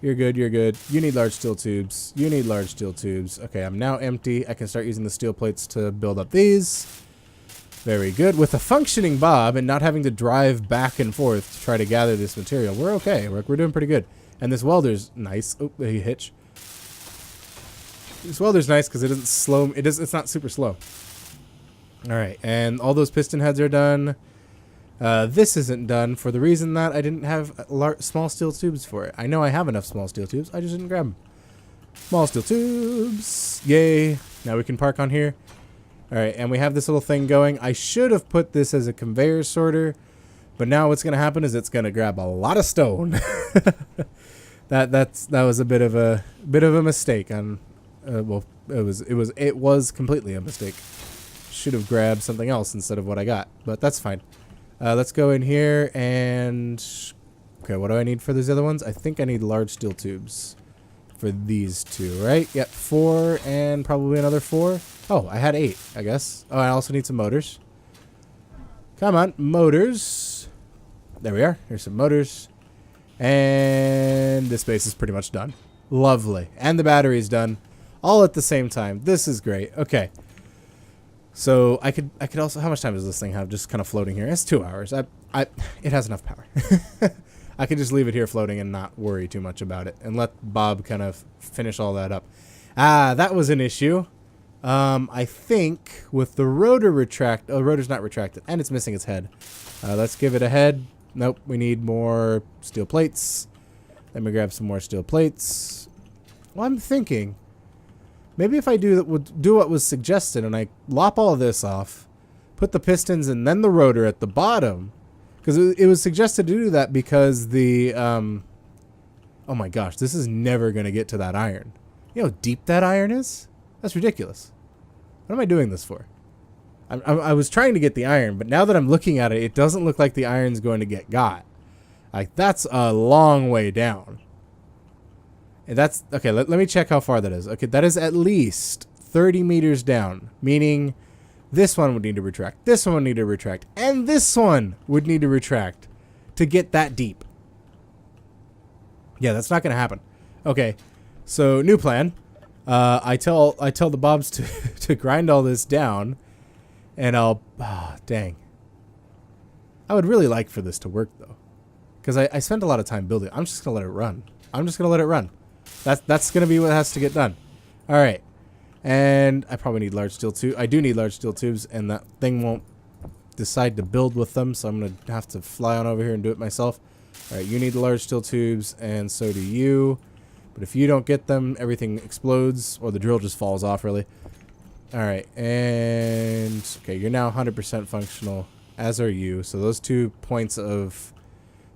You're good. You're good. You need large steel tubes. You need large steel tubes. Okay, I'm now empty. I can start using the steel plates to build up these. Very good. With a functioning bob and not having to drive back and forth to try to gather this material, we're okay. We're doing pretty good. And this welder's nice. Oh, he hitch. This welder's nice because it doesn't slow. It's not super slow. All right, and all those piston heads are done. This isn't done for the reason that I didn't have small steel tubes for it. I know I have enough small steel tubes. I just didn't grab them. Small steel tubes. Yay. Now we can park on here. All right, and we have this little thing going. I should have put this as a conveyor sorter, but now what's going to happen is it's going to grab a lot of stone. that was a bit of a mistake on. Well, it was completely a mistake. Should have grabbed something else instead of what I got, but that's fine. Let's go in here and okay, what do I need for these other ones? I think I need large steel tubes for these two, right? Yep, 4 and probably another 4. Oh, I had 8, I guess. Oh, I also need some motors. Come on, motors. There we are. Here's some motors. And this base is pretty much done. Lovely. And the battery's done. All at the same time. This is great. Okay. So I could also, how much time does this thing have just kind of floating here? It's 2 hours. It has enough power. I could just leave it here floating and not worry too much about it and let Bob kind of finish all that up. That was an issue. I think with the rotor rotor's not retracted and it's missing its head. Let's give it a head. Nope, we need more steel plates. Let me grab some more steel plates. Well, I'm thinking maybe if I do what was suggested and I lop all of this off, put the pistons and then the rotor at the bottom, because it was suggested to do that because the oh my gosh, this is never going to get to that iron. You know how deep that iron is? That's ridiculous. What am I doing this for? I was trying to get the iron, but now that I'm looking at it, it doesn't look like the iron's going to get got. Like, that's a long way down. And that's... Okay, let me check how far that is. Okay, that is at least 30 meters down, meaning this one would need to retract, this one would need to retract, and this one would need to retract to get that deep. Yeah, that's not going to happen. Okay, so new plan. I tell the Bobs to grind all this down, and I'll... Oh, dang. I would really like for this to work, though. Because I spent a lot of time building it. I'm just going to let it run. I'm just going to let it run. That's going to be what has to get done. All right. And I probably need large steel tubes. I do need large steel tubes, and that thing won't decide to build with them, so I'm going to have to fly on over here and do it myself. All right, you need the large steel tubes, and so do you. But if you don't get them, everything explodes, or the drill just falls off, really. All right, and... Okay, you're now 100% functional, as are you. So those 2 points of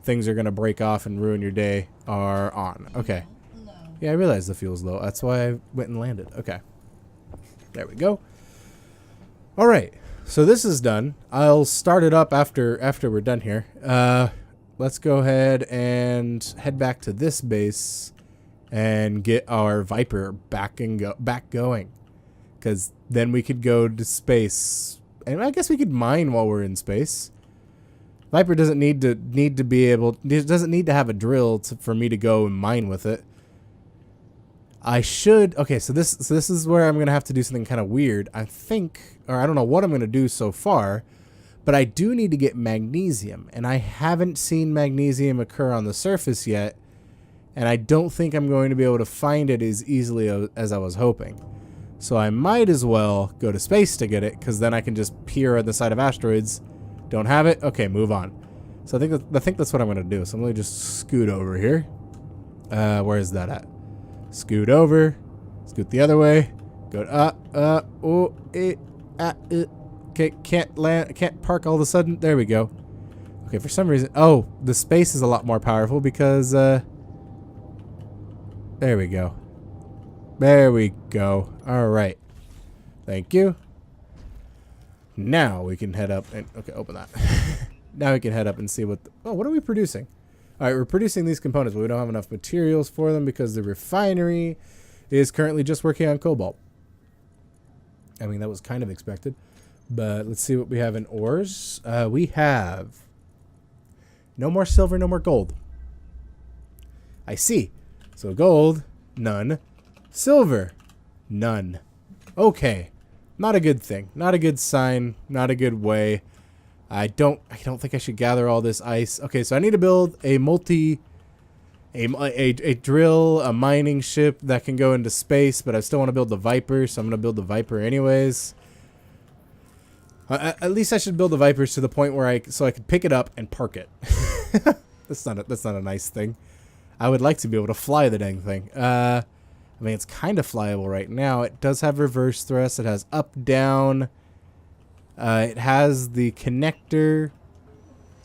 things are going to break off and ruin your day are on. Okay. Yeah, I realized the fuel's low. That's why I went and landed. Okay. There we go. All right, so this is done. I'll start it up after we're done here. Let's go ahead and head back to this base and get our Viper back going. Because then we could go to space, and I guess we could mine while we're in space. Viper doesn't need to be able. It doesn't need to have a drill for me to go and mine with it. I should. Okay, so this is where I'm gonna have to do something kind of weird. I think, or I don't know what I'm gonna do so far, but I do need to get magnesium, and I haven't seen magnesium occur on the surface yet, and I don't think I'm going to be able to find it as easily as I was hoping. So I might as well go to space to get it, because then I can just peer on the side of asteroids. Don't have it? Okay, move on. So I think that's what I'm going to do. So I'm going to just scoot over here. Where is that at? Scoot over. Scoot the other way. Go okay, can't land. Can't park all of a sudden. There we go. Okay, for some reason. Oh, the space is a lot more powerful because... there we go. There we go. All right. Thank you. Now we can head up and... Okay, open that. Now we can head up and see what... Oh, what are we producing? All right, we're producing these components, but we don't have enough materials for them because the refinery is currently just working on cobalt. I mean, that was kind of expected. But let's see what we have in ores. We have... No more silver, no more gold. I see. So gold, none. Silver, none. Okay. Not a good thing. Not a good sign. Not a good way. I don't think I should gather all this ice. Okay, so I need to build a drill, a mining ship that can go into space, but I still want to build the Viper, so I'm going to build the Viper anyways. At least I should build the Vipers to the point where I could pick it up and park it. That's not a nice thing. I would like to be able to fly the dang thing. I mean, it's kind of flyable right now. It does have reverse thrust. It has up, down, It has the connector.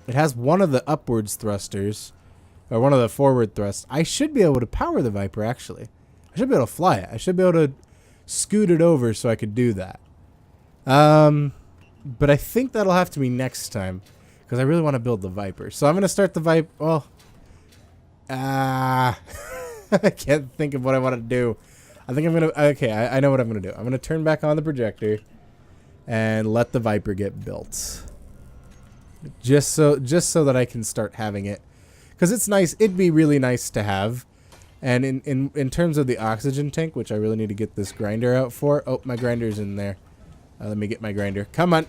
It has one of the upwards thrusters, or one of the forward thrusts. I should be able to power the Viper, actually. I should be able to fly it. I should be able to scoot it over so I could do that. But I think that'll have to be next time, because I really want to build the Viper. So I'm going to start the Viper. Well, I can't think of what I want to do. I think I'm going to... Okay, I know what I'm going to do. I'm going to turn back on the projector and let the Viper get built. Just so that I can start having it. Because it's nice. It'd be really nice to have. And in terms of the oxygen tank, which I really need to get this grinder out for. Oh, my grinder's in there. Let me get my grinder. Come on.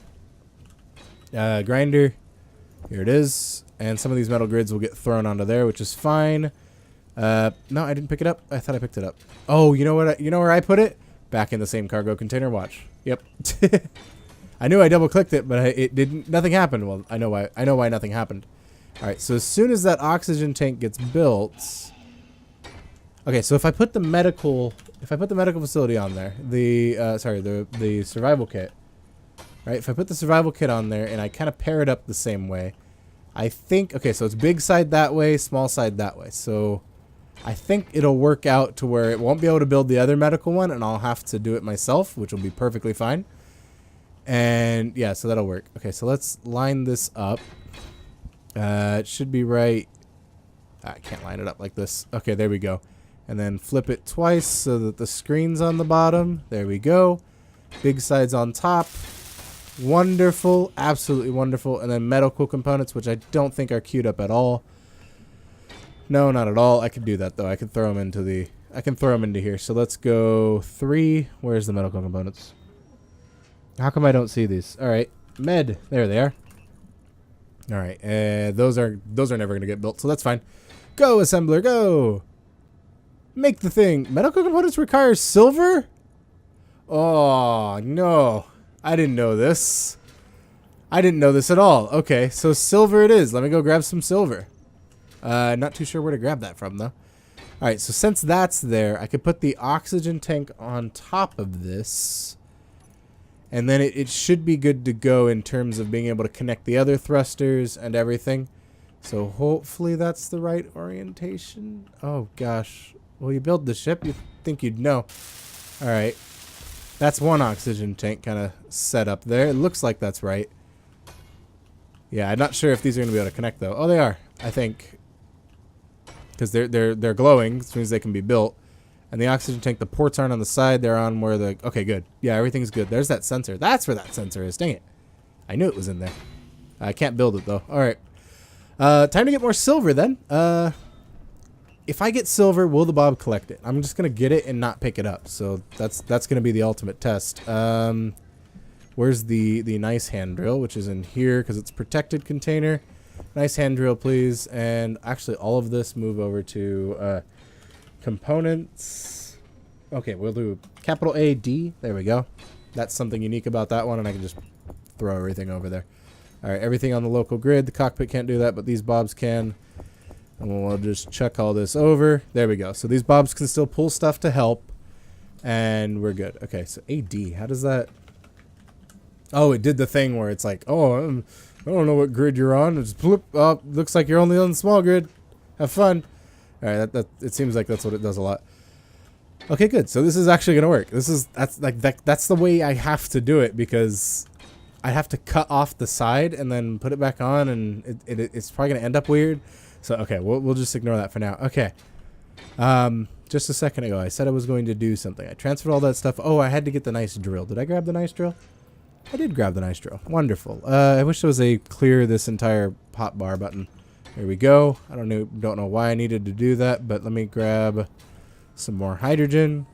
Grinder. Here it is. And some of these metal grids will get thrown onto there, which is fine. No, I didn't pick it up. I thought I picked it up. Oh, you know what? You know where I put it? Back in the same cargo container. Watch. Yep. I knew I double clicked it, but it didn't. Nothing happened. Well, I know why. I know why nothing happened. All right. So as soon as that oxygen tank gets built. Okay. So if I put the medical facility on there, the survival kit. Right. If I put the survival kit on there and I kind of pair it up the same way, I think. Okay. So it's big side that way, small side that way. So I think it'll work out to where it won't be able to build the other medical one, and I'll have to do it myself, which will be perfectly fine. And yeah, so that'll work. Okay, so let's line this up. It should be right. I can't line it up like this. Okay, there we go. And then flip it twice so that the screen's on the bottom. There we go. Big sides on top. Wonderful. Absolutely wonderful. And then medical components, which I don't think are queued up at all. No, not at all. I could do that though. I could throw them into here. So let's go 3. Where's the medical components? How come I don't see these? All right, med. There they are. All right, those are never gonna get built, so that's fine. Go assembler, go. Make the thing. Medical components require silver. Oh no, I didn't know this. I didn't know this at all. Okay, so silver it is. Let me go grab some silver. Not too sure where to grab that from though. All right, so since that's there, I could put the oxygen tank on top of this. And then it should be good to go in terms of being able to connect the other thrusters and everything. So hopefully that's the right orientation. Oh, gosh. Well, you build the ship, you'd think you'd know. All right. That's one oxygen tank kind of set up there. It looks like that's right. Yeah, I'm not sure if these are going to be able to connect, though. Oh, they are, I think. Because they're glowing, as soon as they can be built. And the oxygen tank, the ports aren't on the side. They're on where the... Okay, good. Yeah, everything's good. There's that sensor. That's where that sensor is. Dang it. I knew it was in there. I can't build it, though. All right. Time to get more silver, then. If I get silver, will the Bob collect it? I'm just going to get it and not pick it up. So that's going to be the ultimate test. Where's the nice hand drill, which is in here because it's protected container. Nice hand drill, please. And actually, all of this move over to... components. Okay, we'll do capital A, D. There we go. That's something unique about that one, and I can just throw everything over there. All right, everything on the local grid. The cockpit can't do that, but these bobs can. And we'll just chuck all this over. There we go. So these bobs can still pull stuff to help, and we're good. Okay, so AD. How does that... Oh, it did the thing where it's like, oh, I don't know what grid you're on. It's bloop. Oh, looks like you're only on the small grid. Have fun. All right, it seems like that's what it does a lot. Okay, good. So this is actually gonna work. That's the way I have to do it because I have to cut off the side and then put it back on, and it's probably gonna end up weird. So okay, we'll just ignore that for now. Okay. Just a second ago, I said I was going to do something. I transferred all that stuff. Oh, I had to get the nice drill. Did I grab the nice drill? I did grab the nice drill. Wonderful. I wish there was a clear this entire hotbar button. Here we go. I don't know why I needed to do that, but let me grab some more hydrogen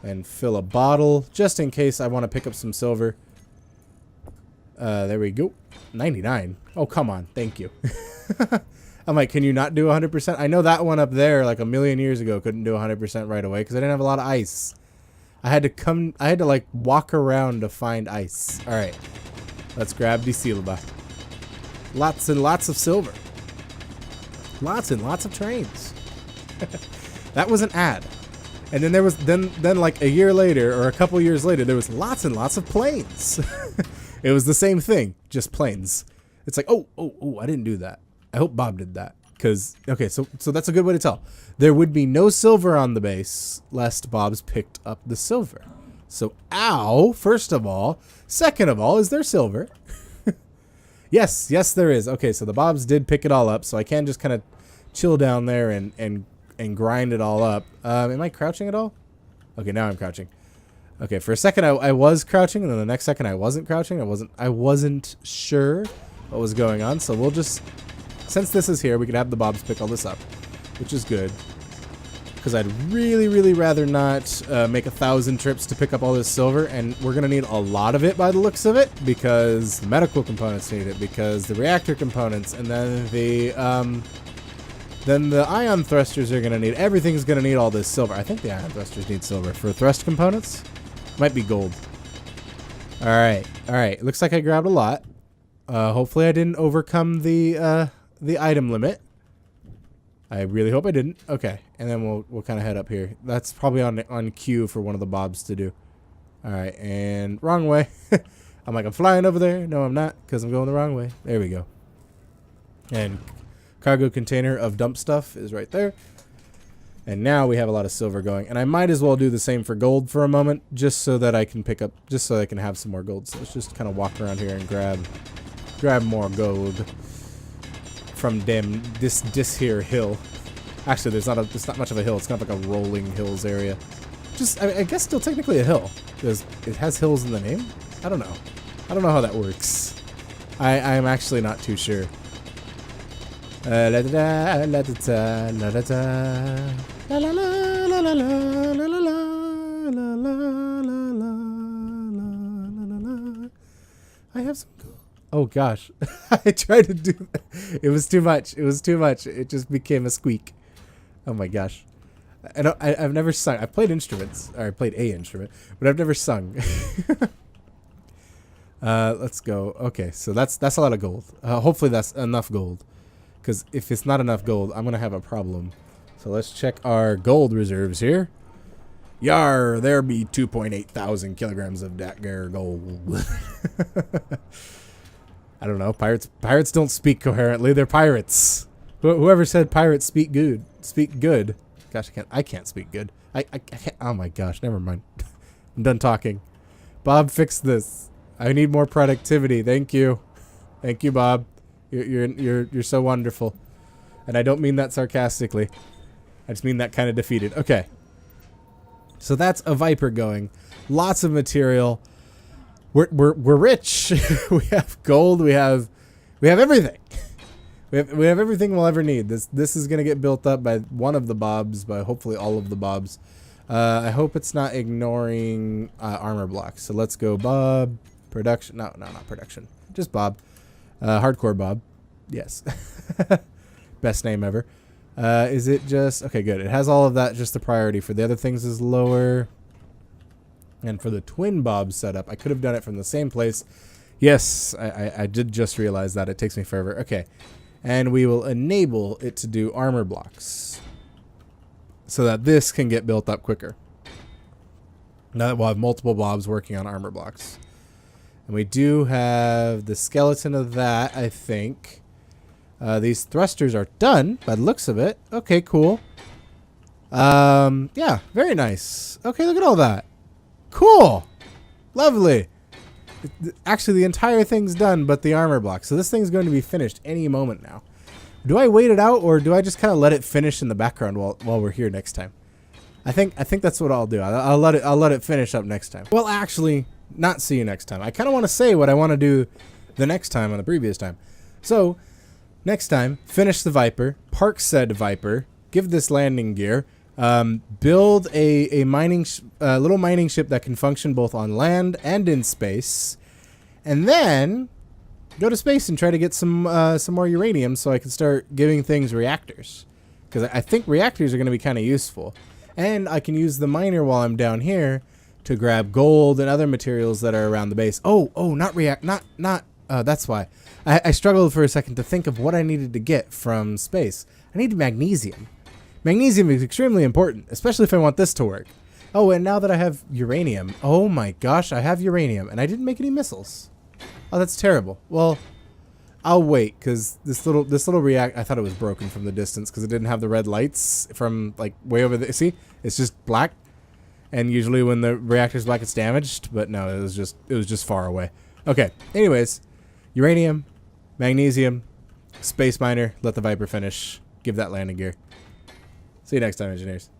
and fill a bottle just in case I want to pick up some silver. There we go. 99. Oh, come on. Thank you. I'm like, can you not do 100%? I know that one up there like a million years ago couldn't do 100% right away because I didn't have a lot of ice. I had to like walk around to find ice. All right. Let's grab the silver. Lots and lots of silver. Lots and lots of trains. That was an ad. And then there was then like a year later or a couple years later, there was lots and lots of planes. It was the same thing, just planes. It's like, oh, I didn't do that. I hope Bob did that. Because, okay, so that's a good way to tell. There would be no silver on the base lest Bob's picked up the silver. So, ow, first of all. Second of all, is there silver? Yes, there is. Okay, so the Bobs did pick it all up, so I can just kind of chill down there and grind it all up. Am I crouching at all? Okay, now I'm crouching. Okay, for a second I was crouching, and then the next second I wasn't crouching. I wasn't sure what was going on, so we'll just, since this is here, we can have the Bobs pick all this up, which is good. Because I'd really rather not make 1,000 trips to pick up all this silver, and we're gonna need a lot of it by the looks of it, because the medical components need it, because the reactor components, and then the ion thrusters are gonna need. Everything's gonna need all this silver. I think the ion thrusters need silver for thrust components. Might be gold. All right. Looks like I grabbed a lot. Hopefully I didn't overcome the item limit. I really hope I didn't. Okay, and then we'll kind of head up here. That's probably on cue for one of the Bobs to do. All right, and wrong way. I'm like, I'm flying over there. No, I'm not, because I'm going the wrong way. There we go. And cargo container of dump stuff is right there. And now we have a lot of silver going. And I might as well do the same for gold for a moment, just so that I can pick up, just so I can have some more gold. So let's just kind of walk around here and grab more gold from this here hill. Actually, it's not much of a hill. It's kind of like a rolling hills area. Just, I guess still technically a hill, because it has hills in the name. I don't know how that works. I'm actually not too sure. La da da la da da la da da la la la la la la la la la la. I have some gold. Oh gosh, I tried to do that. It was too much. It just became a squeak. Oh my gosh. I've never sung. I've played instruments, or I played a instrument, but I've never sung. Let's go. Okay, so that's a lot of gold. Hopefully that's enough gold. Because if it's not enough gold, I'm going to have a problem. So let's check our gold reserves here. Yar, there be 2.8 thousand kilograms of that there gold. I don't know. Pirates don't speak coherently. They're pirates. Whoever said pirates speak good. Speak good. Gosh, I can't speak good. I can't. Oh my gosh, never mind. I'm done talking. Bob, fix this. I need more productivity. Thank you. Thank you, Bob. You're so wonderful, and I don't mean that sarcastically. I just mean that kind of defeated. Okay, so that's a Viper going. Lots of material. We're rich. We have gold. We have everything. We have everything we'll ever need. This is gonna get built up by one of the Bobs, by hopefully all of the Bobs. I hope it's not ignoring armor blocks. So let's go Bob production. No, not production. Just Bob. Hardcore Bob. Yes. Best name ever. Is it just... Okay, good. It has all of that, just the priority. For the other things is lower. And for the twin Bob setup, I could have done it from the same place. Yes, I did just realize that. It takes me forever. Okay. And we will enable it to do armor blocks, so that this can get built up quicker. Now that we'll have multiple Bobs working on armor blocks. And we do have the skeleton of that, I think. These thrusters are done by the looks of it. Okay, cool. Yeah, very nice. Okay, look at all that. Cool. Lovely. Actually, the entire thing's done but the armor block. So this thing's going to be finished any moment now. Do I wait it out, or do I just kind of let it finish in the background while we're here next time? I think that's what I'll do. I'll let it finish up next time. Well, actually, not see you next time. I kind of want to say what I want to do the next time on the previous time. So, next time, finish the Viper, park said Viper, give this landing gear, build a little mining ship that can function both on land and in space, and then go to space and try to get some more uranium so I can start giving things reactors. Because I think reactors are going to be kind of useful. And I can use the miner while I'm down here to grab gold and other materials that are around the base. Oh, that's why. I struggled for a second to think of what I needed to get from space. I needed magnesium. Magnesium is extremely important, especially if I want this to work. Oh, and now that I have uranium. Oh my gosh, I have uranium, and I didn't make any missiles. Oh, that's terrible. Well, I'll wait, because this little react, I thought it was broken from the distance, because it didn't have the red lights from, like, way over there. See? It's just black. And usually when the reactor's black, it's damaged. But no, it was just far away. Okay, anyways. Uranium, magnesium, space miner, let the Viper finish. Give that landing gear. See you next time, engineers.